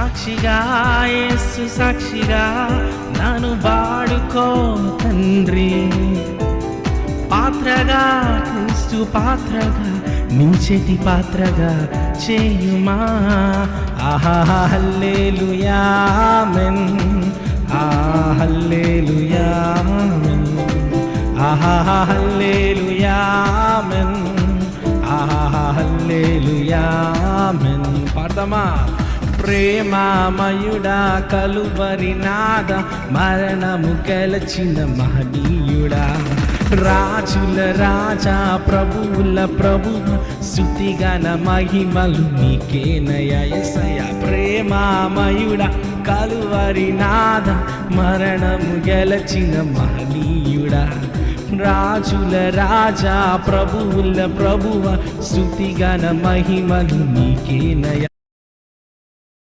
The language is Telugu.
సాక్షిగా యేసు సాక్షిగా నన్ను వాడుకో తండ్రి, పాత్రగా క్రీస్తు పాత్రగా మించెటి పాత్రగా చేయుమా. ఆహా హల్లెలూయా ఆమేన్, హల్లెలూయా ఆమేన్, ఆహా హల్లెలూయా ఆమేన్, ఆహా హల్లెలూయా ఆమేన్. పాడదామా? ప్రేమామయుడా కలువరి నాద మరణము గెలచిన మహనీయుడా, రాజుల రాజా ప్రభువుల ప్రభువ స్తుతిగణ మహిమలు నీకేనయ్యా యేసయ్యా. ప్రేమామయుడా కలువరి నాద మరణము గెలచిన మహనీయుడా, రాజుల రాజా ప్రభువుల ప్రభువ స్తుతిగణ మహిమలు నీకేనయ్యా.